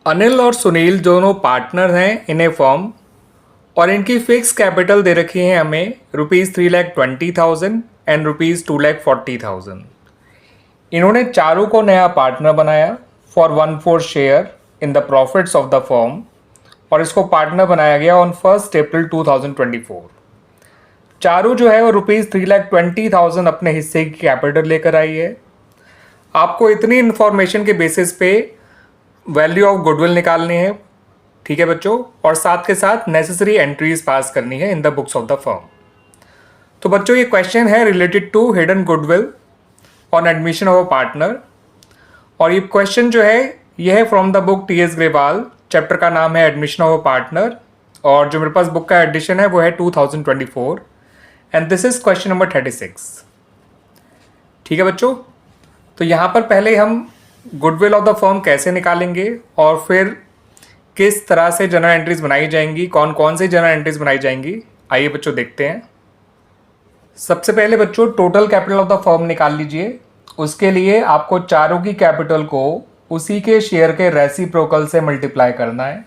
अनिल और सुनील दोनों पार्टनर हैं इन ए फर्म और इनकी फिक्स कैपिटल दे रखी है हमें ₹3,20,000 एंड ₹2,40,000। इन्होंने चारों को नया पार्टनर बनाया for 1/4 share in the profits of the firm और इसको पार्टनर बनाया गया ऑन 1 अप्रैल 2024। चारों जो है वो ₹3,20,000 अपने हिस्से की कैपिटल लेकर आई है। आपको इतनी इन्फॉर्मेशन के बेसिस पे वैल्यू ऑफ गुडविल निकालनी है, ठीक है बच्चों, और साथ के साथ नेसेसरी एंट्रीज पास करनी है in the books of the firm. तो बच्चों ये क्वेश्चन है related to hidden goodwill on admission of a partner और ये क्वेश्चन जो है ये है from the book T S Grewal. Chapter का नाम है एडमिशन ऑफ अ पार्टनर और जो मेरे पास बुक का एडिशन है वो है 2024 and this is question number 36। ठीक है बच्चों, तो यहाँ पर पहले हम गुडविल ऑफ द फर्म कैसे निकालेंगे और फिर किस तरह से जर्नल एंट्रीज बनाई जाएंगी, कौन कौन सी जर्नल एंट्रीज बनाई जाएंगी, आइए बच्चों देखते हैं। सबसे पहले बच्चों total capital of the firm निकाल लीजिए। उसके लिए आपको चारों की कैपिटल को उसी के शेयर के रेसिप्रोकल से मल्टीप्लाई करना है।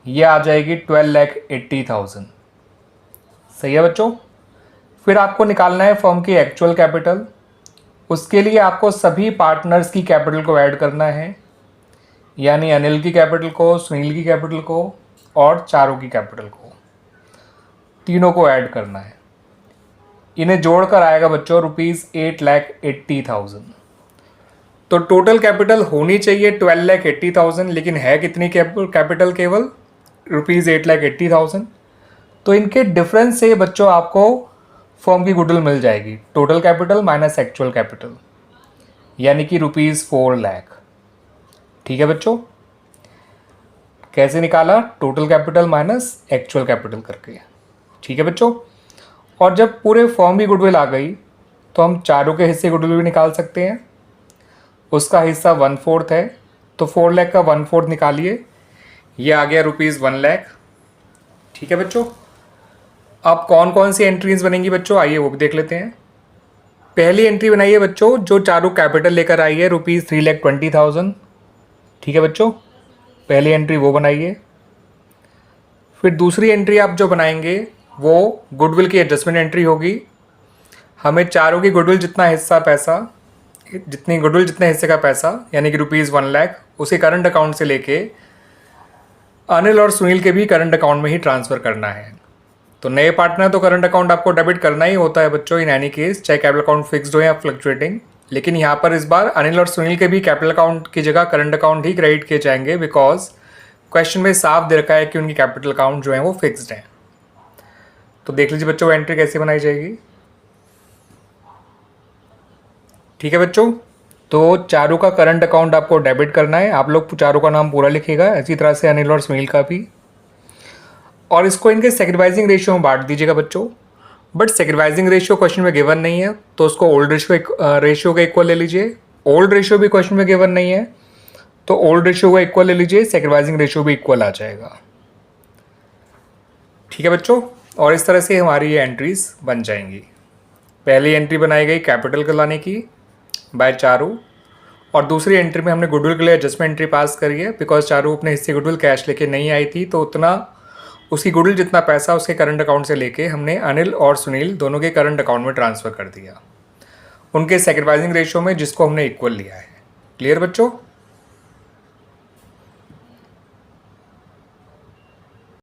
ये आ जाएगी 12,80,000। सही है बच्चों। फिर आपको निकालना है फर्म की एक्चुअल कैपिटल। उसके लिए आपको सभी पार्टनर्स की कैपिटल को ऐड करना है, यानी अनिल की कैपिटल को, सुनील की कैपिटल को और चारों की कैपिटल को, तीनों को ऐड करना है। इन्हें जोड़कर आएगा बच्चों ₹8,80,000। तो टोटल कैपिटल होनी चाहिए 12,80,000, लेकिन है कितनी कैपिटल? केवल ₹8,80,000। तो इनके डिफरेंस से बच्चों आपको फर्म की गुडविल मिल जाएगी, total capital minus actual capital, यानी कि ₹4 लाख। ठीक है बच्चों, कैसे निकाला? Total capital minus actual capital करके। ठीक है बच्चों, और जब पूरे फर्म की गुडविल आ गई तो हम चारों के हिस्से गुडविल भी निकाल सकते हैं। उसका हिस्सा 1/4 है तो 4 लाख का 1/4 निकालिए, ये आ गया ₹1 लाख। ठीक है बच्चों, अब कौन कौन सी एंट्रीज बनेंगी बच्चों, आइए वो भी देख लेते हैं। पहली एंट्री बनाइए बच्चों जो चारों कैपिटल लेकर आई है ₹3,20,000। ठीक है बच्चों, पहली एंट्री वो बनाइए। फिर दूसरी एंट्री आप जो बनाएंगे वो गुडविल की एडजस्टमेंट एंट्री होगी। हमें चारों की गुडविल जितना हिस्सा पैसा, जितनी गुडविल जितने हिस्से का पैसा यानी कि ₹1 लाख उसे करंट अकाउंट से लेके अनिल और सुनील के भी करंट अकाउंट में ही ट्रांसफ़र करना है। तो नए पार्टनर तो करंट अकाउंट आपको डेबिट करना ही होता है बच्चों इन एनी केस, चाहे कैपिटल अकाउंट फिक्स्ड हो या फ्लक्चुएटिंग। लेकिन यहाँ पर इस बार अनिल और सुनील के भी कैपिटल अकाउंट की जगह करंट अकाउंट ही क्रेडिट किए जाएंगे, बिकॉज क्वेश्चन में साफ दे रखा है कि उनकी कैपिटल अकाउंट जो है वो फिक्स्ड हैं। तो देख लीजिए बच्चों एंट्री कैसे बनाई जाएगी। ठीक है बच्चों, तो चारों का करंट अकाउंट आपको डेबिट करना है। आप लोग चारों का नाम पूरा लिखिएगा, इसी तरह से अनिल और सुनील का भी, और इसको इनके सेक्रीफाइसिंग रेशियो में बांट दीजिएगा बच्चों। बट सेक्रीफाइसिंग रेशियो क्वेश्चन में गिवन नहीं है तो उसको ओल्ड रेशियो का इक्वल ले लीजिए। ओल्ड रेशियो भी क्वेश्चन में गिवन नहीं है तो ओल्ड रेशियो का इक्वल ले लीजिए, सेक्रीफाइसिंग रेशियो भी इक्वल आ जाएगा। ठीक है बच्चों, और इस तरह से हमारी ये एंट्रीज बन जाएंगी। पहली एंट्री बनाई गई कैपिटल को लाने की बाय चारों, और दूसरी एंट्री में हमने गुडविल के लिए एडजस्टमेंट एंट्री पास करी है, बिकॉज चारों अपने हिस्से गुडविल कैश लेके नहीं आई थी, तो उतना उसकी गुडविल जितना पैसा उसके करंट अकाउंट से लेके हमने अनिल और सुनील दोनों के करंट अकाउंट में ट्रांसफ़र कर दिया उनके सेक्रीफाइसिंग रेशियो में, जिसको हमने इक्वल लिया है। क्लियर बच्चों?